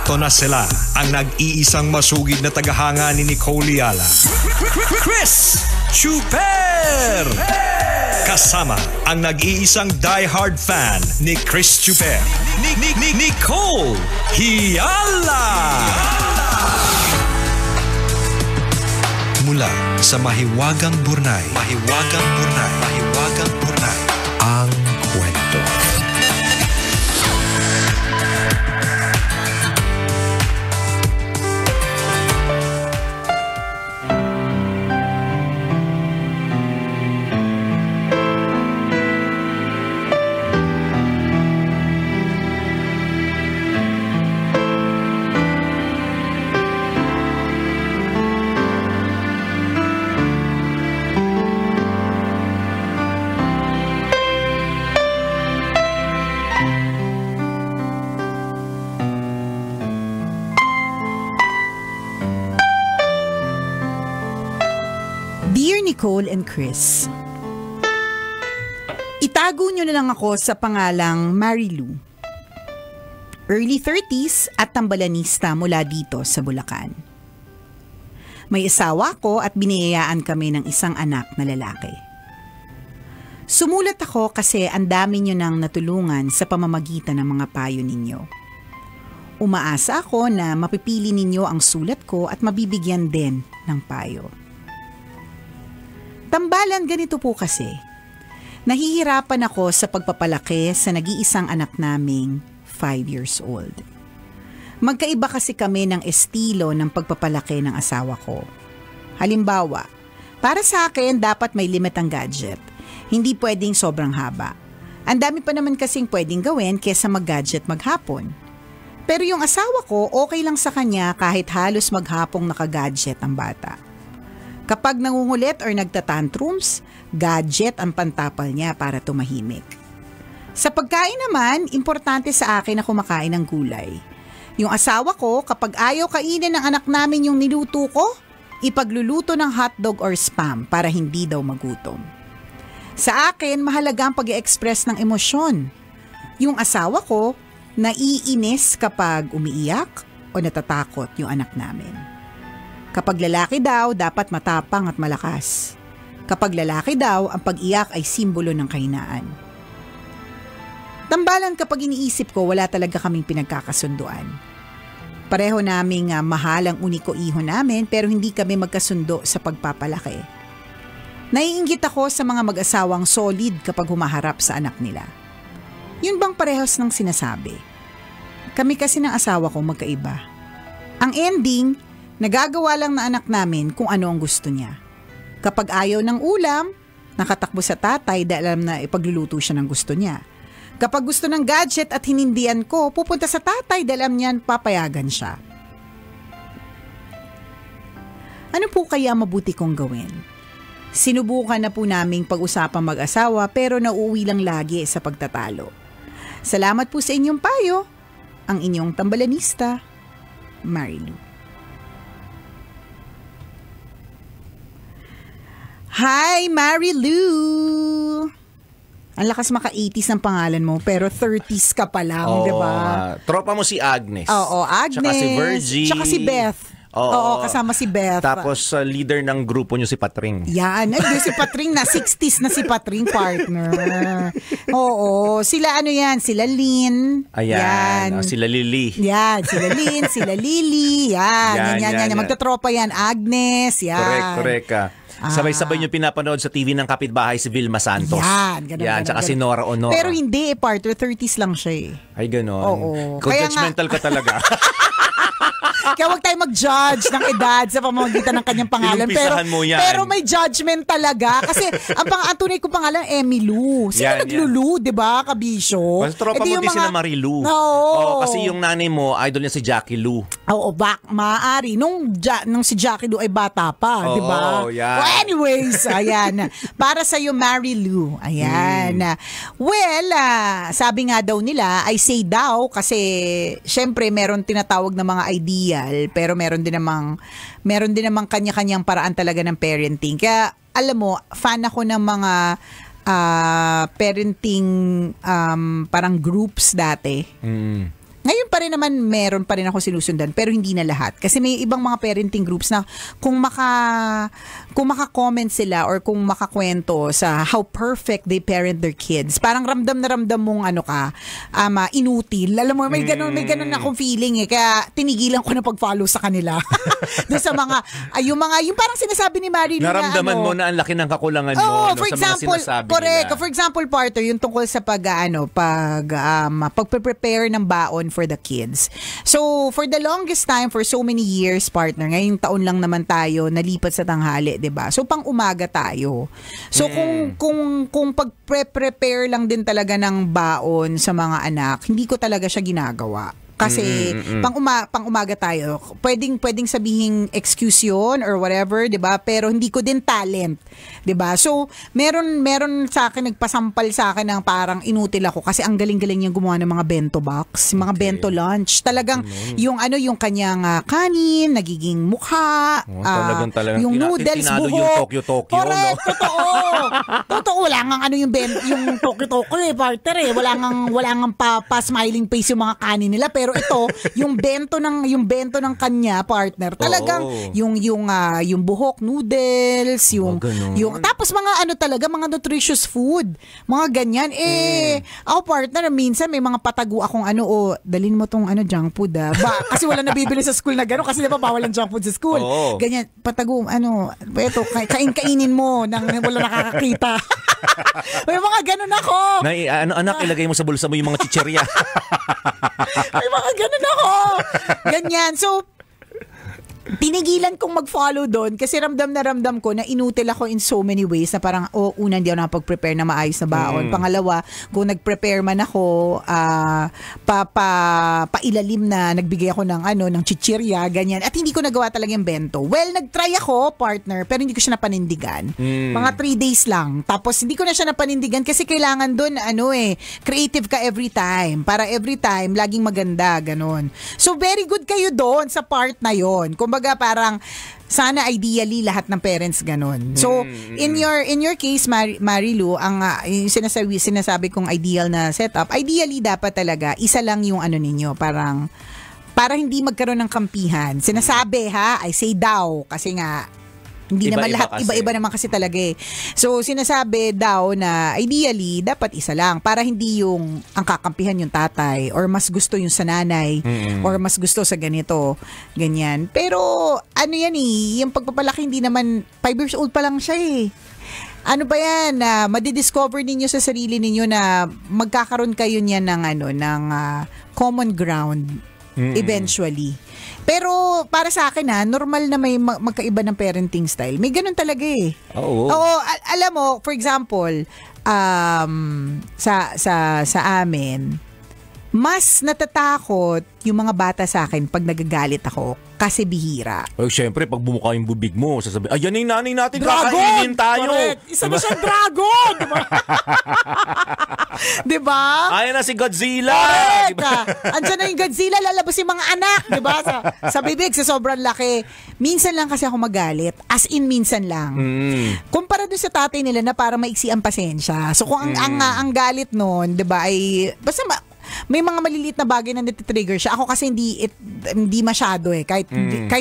Eto na sila, ang nag-iisang masugid na tagahanga ni Nicole Yala. Chris Chuper! Kasama ang nag-iisang die-hard fan ni Chris Chuper, Nicole Yala! Mula sa Mahiwagang Burnay, ang kwento. Dear Nicole and Chris, itago nyo na lang ako sa pangalang Marilu. Early 30s at tambalanista mula dito sa Bulacan. May asawa ko at biniyayaan kami ng isang anak na lalaki. Sumulat ako kasi ang dami nyo nang natulungan sa pamamagitan ng mga payo ninyo. Umaasa ako na mapipili ninyo ang sulat ko at mabibigyan din ng payo. Tambalan, ganito po kasi. Nahihirapan ako sa pagpapalaki sa nag-iisang anak naming 5 years old. Magkaiba kasi kami ng estilo ng pagpapalaki ng asawa ko. Halimbawa, para sa akin dapat may limit ang gadget. Hindi pwedeng sobrang haba. Ang dami pa naman kasing pwedeng gawin kesa mag-gadget maghapon. Pero yung asawa ko, okay lang sa kanya kahit halos maghapong naka-gadget ang bata. Kapag nangungulit or nagtatantrums, gadget ang pantapal niya para tumahimik. Sa pagkain naman, importante sa akin na kumakain ng gulay. Yung asawa ko, kapag ayaw kainin ng anak namin yung niluto ko, ipagluluto ng hotdog or spam para hindi daw magutom. Sa akin, mahalaga ang pag-i-express ng emosyon. Yung asawa ko, naiinis kapag umiiyak o natatakot yung anak namin. Kapag lalaki daw, dapat matapang at malakas. Kapag lalaki daw, ang pag-iyak ay simbolo ng kahinaan. Tambalan, kapag iniisip ko, wala talaga kaming pinagkakasunduan. Pareho naming mahal ang uniko iho namin pero hindi kami magkasundo sa pagpapalaki. Naiinggit ako sa mga mag-asawang solid kapag humaharap sa anak nila. Yun bang parehas ng sinasabi? Kami kasi ng asawa ko magkaiba. Ang ending, nagagawa lang na anak namin kung ano ang gusto niya. Kapag ayaw ng ulam, nakatakbo sa tatay dahil alam na ipagluluto siya ng gusto niya. Kapag gusto ng gadget at hinindihan ko, pupunta sa tatay dahil alam niyan papayagan siya. Ano po kaya mabuti kong gawin? Sinubukan na po naming pag-usapang mag-asawa pero nauuwi lang lagi sa pagtatalo. Salamat po sa inyong payo. Ang inyong tambalanista, Marilu. Hi, Marilu! Ang lakas maka-80s ng pangalan mo, pero 30s ka pa lang, di ba? Tropa mo si Agnes. Oo, Agnes. Tsaka si Virgie. Tsaka si Beth. Oo, kasama si Beth. Tapos leader ng grupo nyo si Patring. Yan. Ay, si Patring na. 60s na si Patring, partner. Oo. Sila ano yan? Sila Lynn. Ayan. Sila Lily. Yan. Sila Lynn, sila Lily. Yan. Yan. Magtatropa yan. Agnes. Yan. Correct. Sabay-sabay nyo pinapanood sa TV ng kapitbahay si Vilma Santos. Yan. Tsaka si Nora Honora. Pero hindi partner. 30s lang siya eh. Ay, ganon. Oo. Judgmental ka talaga. Kaya huwag tayo mag-judge ng edad sa pamamagitan ng kanyang pangalan. Pero may judgment talaga. Kasi ang tunay kong pangalan, Emilu. Sino naglulu, di ba, kabisyo? Mas tropa mo din sila Marilu. Oo. Kasi yung nanay mo, idol niya si Jackie Lu. Oo, maaari. Nung si Jackie Lu ay bata pa, di ba? Yeah. Well, anyways, ayan. Para sa'yo, Marilu. Ayan. Well, sabi nga daw nila, I say daw, kasi syempre meron tinatawag na mga idea. Pero meron din namang kanya-kanyang paraan talaga ng parenting. Kaya alam mo, fan ako ng mga parenting parang groups dati. Ngayon pa rin naman meron pa rin ako sinusundan pero hindi na lahat. Kasi may ibang mga parenting groups na kung maka-comment sila or kung makakwento sa how perfect they parent their kids, parang ramdam na ramdam mong inutil. Alam mo, may ganun akong feeling eh. Kaya tinigilan ko na pag-follow sa kanila. Doon sa yung parang sinasabi ni Marilyn naramdaman mo na ang laki ng kakulangan mo for sa example, mga sinasabi correct. nila. For example, partner, yung tungkol sa pag-prepare ng baon for the kids. So, for the longest time, for so many years, partner, ngayong taon lang naman tayo nalipat sa tanghali, 'di ba? So, pang-umaga tayo. So, kung pag-prepare lang din talaga ng baon sa mga anak, hindi ko talaga siya ginagawa. Kasi pang-umaga tayo. Pwedeng sabihin excuse yun or whatever, 'di ba? Pero hindi ko din talent, 'di ba? So, meron sa akin nagpasampal sa akin ng parang inutil ako kasi ang galing-galing niyang gumawa ng mga bento box, mga bento lunch. Talagang yung kanyang kanin, nagiging mukha, talagang yung noodles, tinalo buhok. yung Tokyo-Tokyo, correct, no? Totoo, wala ngang yung Tokyo-Tokyo partner eh. Wala ngang pa-smiling face yung mga kanin nila, pero ito, yung bento ng kanya partner, talagang yung buhok, noodles, yung tapos mga mga nutritious food, mga ganyan. Ako partner, minsan may mga patago akong dalhin mo tong junk food kasi wala nabibili sa school na gano'n kasi diba bawal ang junk food sa school. Ganyan, patago, eto, kainin mo nang wala nakakakita. May mga gano'n ako. Anak, ilagay mo sa bulsa mo yung mga chicherya. May mga ganun ako. Ganyan. So, tinigilan kong mag-follow doon kasi ramdam na ramdam ko na inutil ako in so many ways na parang, una, hindi ako nakapag-prepare na maayos na baon. Pangalawa, kung nag-prepare man ako, pailalim na nagbigay ako ng chichirya, ganyan. At hindi ko nagawa talaga yung bento. Well, nag-try ako, partner, pero hindi ko siya napanindigan. Mga 3 days lang. Tapos, hindi ko na siya napanindigan kasi kailangan doon, creative ka every time. Para every time, laging maganda, ganun. So, very good kayo doon sa part na yon. Kumbaga parang sana ideally lahat ng parents ganun. So in your case Marilu, ang yung sinasabi kong ideal na setup, ideally dapat talaga isa lang yung ninyo, parang para hindi magkaroon ng kampihan. Sinasabi I say daw kasi nga hindi naman lahat, iba-iba naman kasi talaga eh. So, sinasabi daw na ideally, dapat isa lang para hindi yung ang kakampihan yung tatay or mas gusto yung sa nanay or mas gusto sa ganito, ganyan. Pero, yung pagpapalaki hindi naman, 5 years old pa lang siya eh. Ano ba yan? Madidiscover ninyo sa sarili ninyo na magkakaroon kayo niyan ng common ground eventually. Pero para sa akin normal na may magkaiba ng parenting style. May ganun talaga eh. Oo. Alam mo, for example, sa amin, mas natatakot yung mga bata sa akin pag nagagalit ako kasi bihira. Siyempre, pag bumuka yung bubig mo, sasabihin, ayan yung nanay natin, dragon! Kakainin tayo. Correct. Isa na siyang dragon! Diba? Diba? Ayan na si Godzilla! Correct! Diba? Andiyan na yung Godzilla, lalabas yung mga anak, diba? Sa bibig, sa sobrang laki. Minsan lang kasi ako magalit. As in, minsan lang. Kumpara dun sa tatay nila na para maiksi ang pasensya. So, kung ang galit nun, diba, ay, basta may mga maliliit na bagay na natitrigger siya. Ako kasi hindi masyado kahit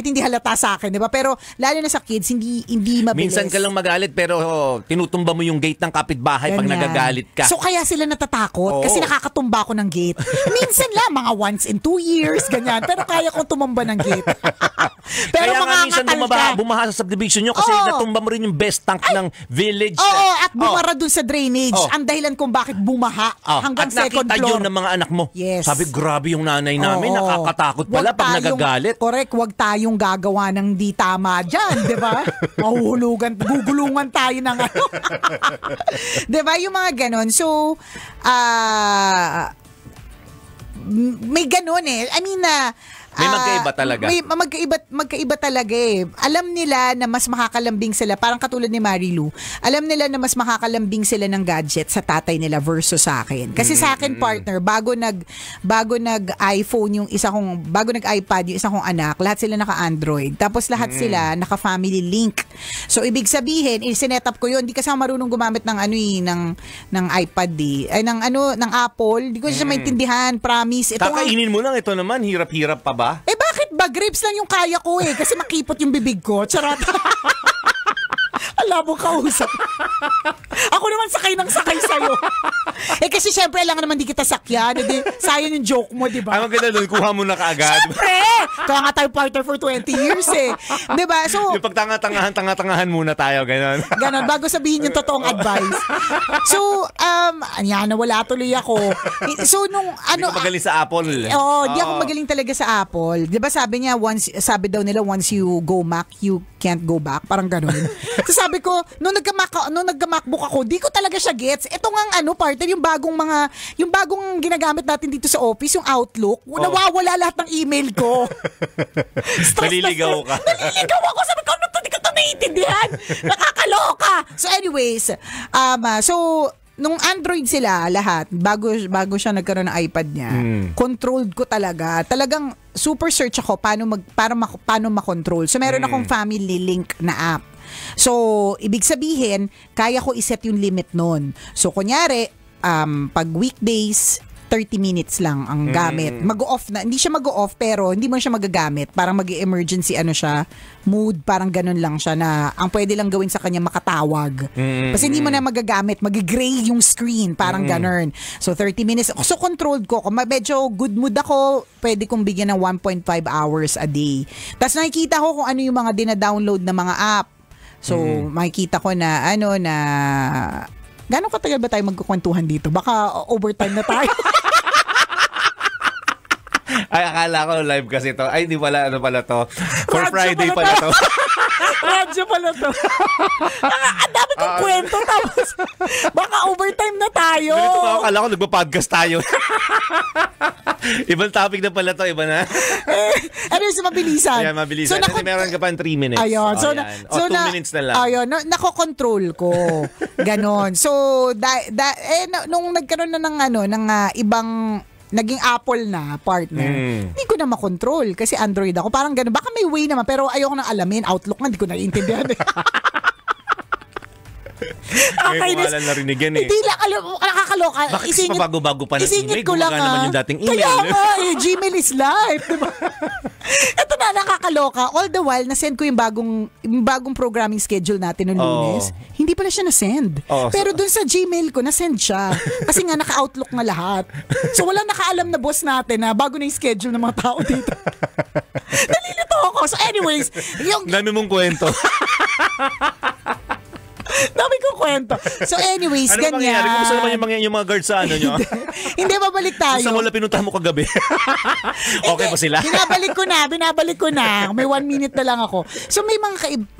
hindi halata sa akin, 'di ba? Pero lalo na sa kids, hindi mabilis. Minsan ka lang magalit pero tinutumba mo yung gate ng kapitbahay pag nagagalit ka. So kaya sila natatakot kasi nakakatumba ako ng gate. Minsan lang mga once in 2 years ganyan, pero kaya kong tumamba ng gate. Pero kaya mga minsan bumaha sa subdivision nyo kasi natumba mo rin yung best tank ng village. At bumara dun sa drainage. Ang dahilan kung bakit bumaha hanggang second floor. At nakita yun ng mga anak mo. Yes. Sabi, grabe yung nanay namin, nakakatakot pala pag nagagalit. Correct, wag tayong gagawa ng di tama dyan, di ba? Gugulungan tayo ng di ba? Yung mga ganon. So, may ganon eh. I mean, May magkaiba talaga. May magkaiba talaga eh. Alam nila na mas makakalambing sila, parang katulad ni Marilu. Alam nila na mas makakalambing sila ng gadget sa tatay nila versus sa akin. Kasi sa akin, partner, bago nag-iPhone yung isa kong, bago nag-iPad yung isa kong anak, lahat sila naka-Android. Tapos lahat sila naka-family link. So ibig sabihin, sinet up ko yun. Hindi kasi ako marunong gumamit ng ng iPad eh. Ay ng Apple. Hindi ko siya maintindihan, promise. Ito Kakainin mo lang, ito naman, hirap-hirap pa ba? bakit ba? Grapes lang yung kaya ko eh. Kasi makipot yung bibig ko. Charot. Alam mo, kausap. Ako naman sakay sa'yo. Kasi syempre, alam naman di kita sakyan. Sayang yung joke mo, di ba? Ang ganda doon, kuha mo na kaagad. Syempre! Kaya nga tayo partner for 20 years eh. Di ba? So, yung pagtanga-tangahan muna tayo, gano'n. Ganon, bago sabihin yung totoong advice. So, nawala tuloy ako. So, nung Hindi ka magaling sa Apple. Di ako magaling talaga sa Apple. Di ba sabi niya, sabi daw nila, once you go Mac, you can't go back. Parang ganon. So, sabi ko, nung nagka-MacBook ako, di ko talaga siya gets. Ito nga partner, yung bagong ginagamit natin dito sa office, yung Outlook, nawawala lahat ng email ko. Naliligaw ka. Naliligaw ako. Sabi ko, di ko ito naiintindihan. Nakakaloka. So anyways, nung Android sila lahat, bago siya nagkaroon ng iPad niya, controlled ko talaga. Talagang super search ako paano makontrol. So meron akong family link na app. So, ibig sabihin, kaya ko iset yung limit nun. So, kunyari, pag weekdays, 30 minutes lang ang gamit. Mag-off na. Hindi siya mag-off pero hindi mo siya magagamit. Parang mag-emergency siya, mood, parang ganun lang siya na ang pwede lang gawin sa kanya makatawag. Kasi hindi mo na magagamit. Mag-gray yung screen. Parang ganun. So 30 minutes. So controlled ko. Kung medyo good mood ako, pwede kong bigyan ng 1.5 hours a day. Tapos nakikita ko kung ano yung mga dina-download na mga app. So makikita ko na gano'ng katagal ba tayo magkukwentuhan dito? Baka overtime na tayo. Ay, akala ko live kasi to. Ay, di pala, pala to. For Friday pala to. Radyo pala to. Ang dami kong kwento. Tapos, baka overtime na tayo. Ganito ba? Akala ko nagpa-podcast tayo. Ibang topic na pala to. Iba na. So mabilisan. Ayan, mabilisan. Kasi meron ka pa 3 minutes. Ayun. So, 2 minutes na lang. Ayun. Nakokontrol ko. Ganon. So, nung nagkaroon na ng ibang naging Apple na partner, hindi ko na makontrol kasi Android ako. Parang gano'n. Baka may way naman pero ayoko nang alamin. Outlook nga, hindi ko naiintindihan. Ngayon ko alam narinig yan eh. Hindi lang, nakakaloka. Bakit kasi pabago-bago pa ng email? Gumaga naman yung dating email. Kaya nga Gmail is life. Diba? Ito na, nakakaloka. All the while, nasend ko yung bagong programming schedule natin noong Lunes. Hindi pala siya nasend. Pero dun sa Gmail ko, nasend siya. Kasi nga naka-Outlook nga lahat. So wala nakaalam na boss natin na bago na yung schedule ng mga tao dito. Nalilito ako. So anyways, dami mong kwento. Dami kong kwento. So anyways, ganyan. Kumusta naman yung mga guards sa nyo? Hindi, babalik tayo. Kumusta mo pinuntahan mo kagabi? Okay pa sila? Binabalik ko na. May 1 minute na lang ako. So may mga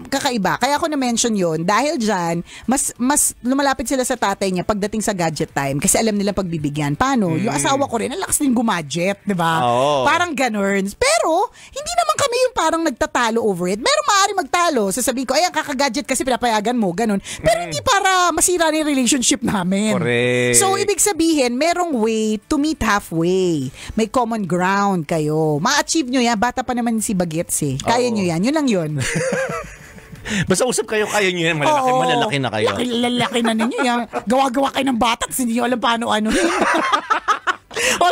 kakaiba. Kaya ako na-mention yun. Dahil dyan, mas lumalapit sila sa tatay niya pagdating sa gadget time. Kasi alam nila pagbibigyan. Paano? Yung asawa ko rin, ang lakas din gumadget. Diba? Parang ganun. Pero, hindi naman kami yung parang nagtatalo over it. Meron maaari magtalo. Sasabihin ko, ay, ang kakagadget kasi pinapayagan mo. Ganun. Pero hindi para masira na yung relationship namin. Correct. So, ibig sabihin, merong way to meet halfway. May common ground kayo. Ma-achieve nyo yan. Bata pa naman si Bagets eh. Kaya nyo yan. Yun lang yun. Basta usap kayo, kaya nyo yan. Malalaki na kayo. Lalaki na ninyo yan. Gawa-gawa kayo ng bata kasi hindi nyo alam paano.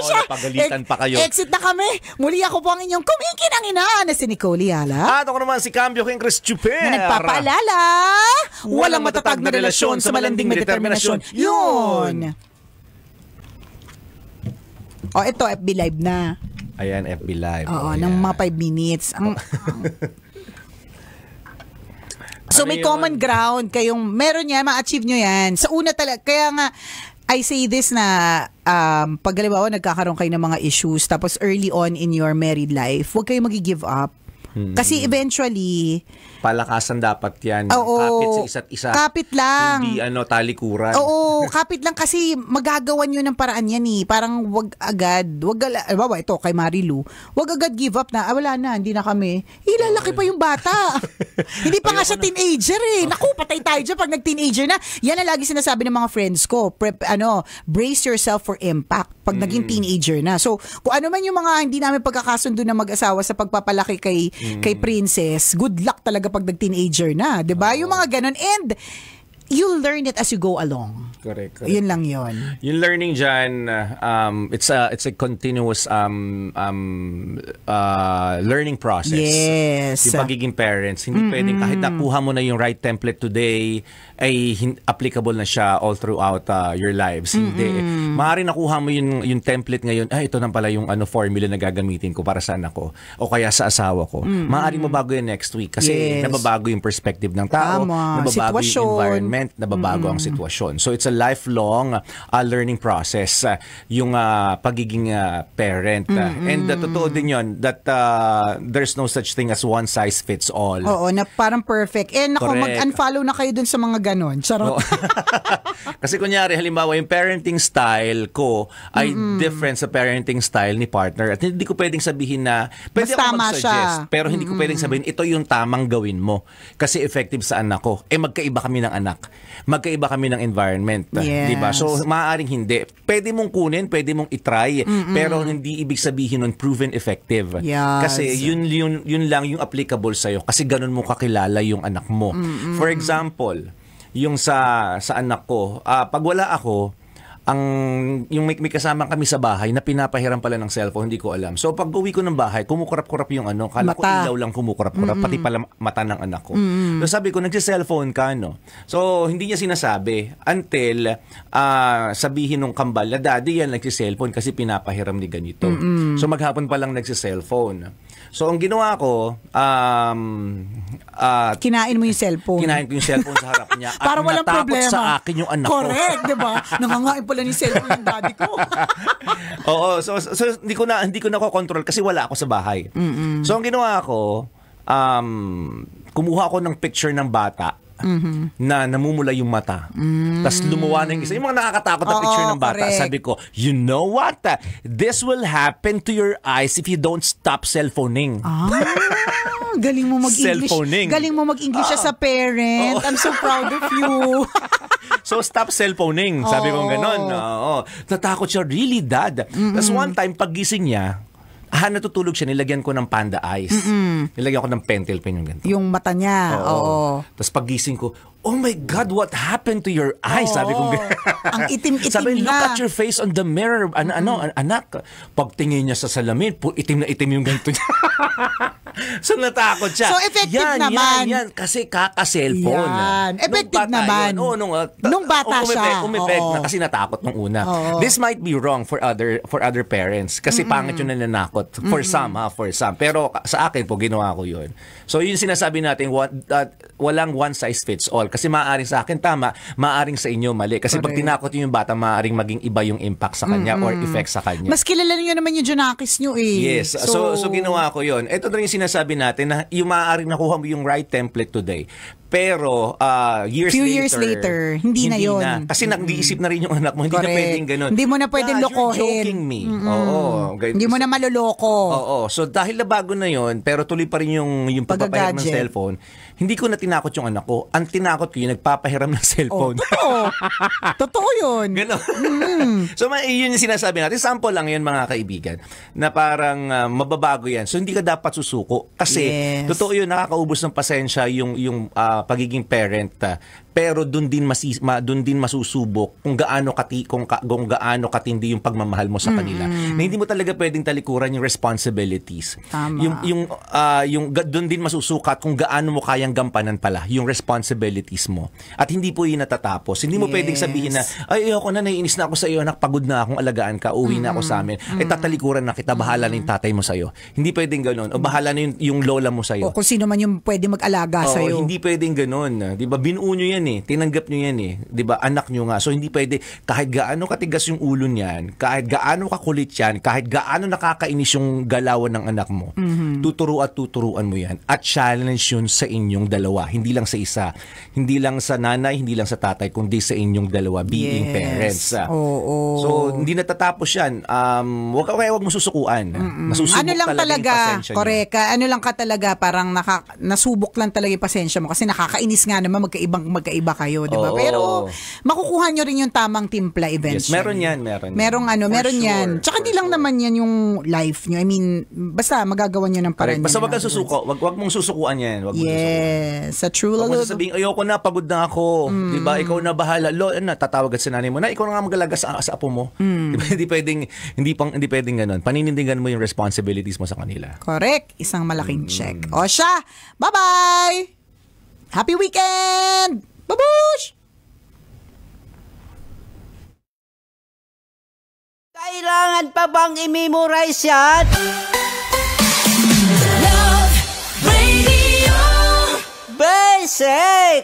Siya, napagalitan pa kayo. Exit na kami. Muli ako po ang inyong kumikinang ina na si Nicole Yala. At ako naman si Cambio King Chris Chuper. Na nagpapaalala, walang matatag na relasyon sa malanding may determinasyon. Yun. Ito, FB Live na. Ayan, FB Live. Oo, ng mga 5 minutes. So may common ground kayong meron yan, ma-achieve nyo yan. Sa una talaga, kaya nga, I say this na pag halimbawa nagkakaroon kayo ng mga issues tapos early on in your married life, huwag kayo mag-give up. Kasi eventually, Palakasan dapat yan. oo, Kapit sa isa't isa. kapit lang. Hindi talikuran. Oo, kapit lang kasi magagawan nyo ng paraan yan eh. Parang wag agad, bawa ito kay Marilu, wag agad give up na, wala na, hindi na kami. Ilalaki pa yung bata. Hindi pa nga siya teenager eh. Naku, patay tayo dyan pag nag-teenager na. Yan ang lagi sinasabi ng mga friends ko. Brace yourself for impact pag naging teenager na. So, kung ano man yung mga hindi namin pagkakasundo na mag-asawa sa pagpapalaki kay Princess, good luck talaga pag nag-teenager na. 'Di ba? Yung mga ganun. And you'll learn it as you go along. Correct. Yun lang yun. Yung learning dyan, it's a continuous learning process. Yes. Yung pagiging parents. Hindi pwedeng kahit nakuha mo na yung right template today, ay applicable na siya all throughout your lives. Hindi. Maaari nakuha mo yung template ngayon, ito na pala yung formula na gagamitin ko para sa anak ko o kaya sa asawa ko. Maaari mabago yan next week kasi nababago yung perspective ng tao, Tama. nababago Sitwasyon. yung environment, nababago ang sitwasyon. So it's a lifelong learning process, yung pagiging parent. And totoo din yun that there's no such thing as one size fits all. Oo, na parang perfect. And ako, Correct. mag-unfollow na kayo dun sa mga ganon. Charot. Kasi kunyari, halimbawa, yung parenting style ko ay different sa parenting style ni partner. At hindi ko pwedeng sabihin na, pwede Mas ako tama mag-suggest, siya. pero hindi ko pwedeng sabihin, ito yung tamang gawin mo. Kasi effective sa anak ko. Magkaiba kami ng anak. Magkaiba kami ng environment. Yes. Diba? So, maaaring hindi. Pwede mong kunin, pwede mong itry, pero hindi ibig sabihin nun proven effective. Yes. Kasi yun lang yung applicable sa'yo. Kasi ganun mo kakilala yung anak mo. For example, yung sa anak ko, pag wala ako, yung may kasama kami sa bahay na pinapahiram pala ng cellphone, hindi ko alam. So pag uwi ko ng bahay, kumukurap-kurap yung kala ko Mata. ilaw lang kumukurap-kurap, pati pala mata ng anak ko. So sabi ko, nagsi-cellphone ka, no? So hindi niya sinasabi until sabihin nung kambal na, daddy yan nagsi-cellphone kasi pinapahiram ni ganito. So maghapon pa lang nagsi-cellphone. So ang ginawa ko, Kinain mo yung cellphone. kinain ko yung cellphone sa harap niya. At Para walang natakot problema. sa akin yung anak ko. Correct, di ba? Nangangain pala ni cellphone yung daddy ko. Oo, so hindi ko na control kasi wala ako sa bahay. So ang ginawa ko, kumuha ako ng picture ng bata na namumula yung mata. Tapos lumuwa na yung isa. Yung mga nakakatakot na picture ng bata. correct. Sabi ko, you know what? This will happen to your eyes if you don't stop cellphoning. Galing mo mag-English. Cellphoning. Galing mo mag-English as a parent. I'm so proud of you. So stop cellphoning. Sabi ko ganon. Oo. Natakot siya, really, dad. Tapos one time, paggising niya, natutulog siya, nilagyan ko ng panda eyes. Nilagyan ko ng pentel pen yung ganito. Yung mata niya. Oo. Tapos paggising ko, oh my God, what happened to your eyes? Sabi ko, Ang itim-itim sabi, look na. at your face on the mirror. Anak, pagtingin niya sa salamin, itim na itim yung ganito niya. So natakot siya. So, effective naman. Yan. Kasi kaka-cellphone. Yan. Effective Nung bata naman. yun. Oo, Nung bata siya. Umepek Oo. na kasi natakot nung una. Oo. This might be wrong for other parents kasi pangit yung nananakot. For some. Pero sa akin po, ginawa ko yun. So yun sinasabi natin, walang one size fits all. Kasi maaaring sa akin tama, maaaring sa inyo mali. Kasi pag Correct. tinakot yung bata, maaaring maging iba yung impact sa kanya or effect sa kanya. Mas kilala niyo naman yung Junakis niyo eh. Yes. So ginawa ko yun. Ito na yung sinasabi natin na yung maaaring nakuha mo yung right template today. Pero Few years later, hindi na yun. Kasi nag-iisip na rin yung anak mo. Hindi Correct. na pwedeng ganun. Hindi mo na pwedeng You're lokohin. joking me. Oo. Hindi mo na maloloko. Oo. So dahil na bago na yun, pero tuloy pa rin yung pagpapahiram ng Pagka-gadget. cellphone, hindi ko na tinakot yung anak ko. Ang tinakot ko yung nagpapahiram ng cellphone. Totoo. Totoo yun. Ganon. So yun yung sinasabi natin. Sample lang yun mga kaibigan. Na parang mababago yan. So hindi ka dapat susuko. Kasi Yes. totoo yun, nakakaubos ng pasensya yung pagiging parent. Pero doon din masusubok kung gaano katindi yung pagmamahal mo sa kanila. Na hindi mo talaga pwedeng talikuran yung responsibilities. Tama. Yung doon din masusukat kung gaano mo kayang gampanan pala yung responsibilities mo. At hindi po yun natatapos. Hindi mo pwedeng sabihin na, ay, ayoko na, naiinis na ako sa iyo, anak, pagod na akong alagaan ka, uwi na ako sa amin. Tatalikuran na kita, bahala na yung tatay mo sa iyo. Hindi pwedeng ganoon. O bahala na yung lola mo sa iyo. O kung sino man yung pwede mag-alaga Oo, sa'yo. hindi pwedeng ganun. Di ba? Binuo nyo yan yan eh. Tinanggap nyo yan eh. 'Di ba? Anak nyo nga. So hindi pwede kahit gaano katigas yung ulo niyan, kahit gaano kakulit yan, kahit gaano nakakainis yung galawan ng anak mo. Tuturuan mo yan. At challenge yun sa inyong dalawa. Hindi lang sa isa. Hindi lang sa nanay, hindi lang sa tatay, kundi sa inyong dalawa being parents. Oo. So hindi natatapos yan. Wag mo susukuan. Masusubok Ano lang talaga yung talaga, pasensya nyo. correct. Ano lang ka talaga, parang nasubok lang talaga yung pasensya mo kasi nakakainis nga naman magkaiba kayo, di ba? Oo. Pero makukuha nyo rin yung tamang timpla eventually. Yes, meron yan. Meron For yan. sure, Tsaka for hindi lang sure. naman yan yung life nyo. I mean, basta magagawa nyo ng paraan. Correct. Basta yun, wag kang in other susuko. words. Wag mong susukuan yan. Wag mong susukuan. Yes, sa true Huwag mo love. sasabihin, ayoko na, pagod na ako. Di ba? Ikaw na bahala. Tatawagan sa nanay mo na, ikaw na nga magalaga sa apo mo. Di ba? Hindi pwedeng ganun. Paninindigan mo yung responsibilities mo sa kanila. Correct. Isang malaking check. O siya, bye-bye! Happy weekend! Babush! Kailangan pa bang i-memorize yan? Love Radio. Basic!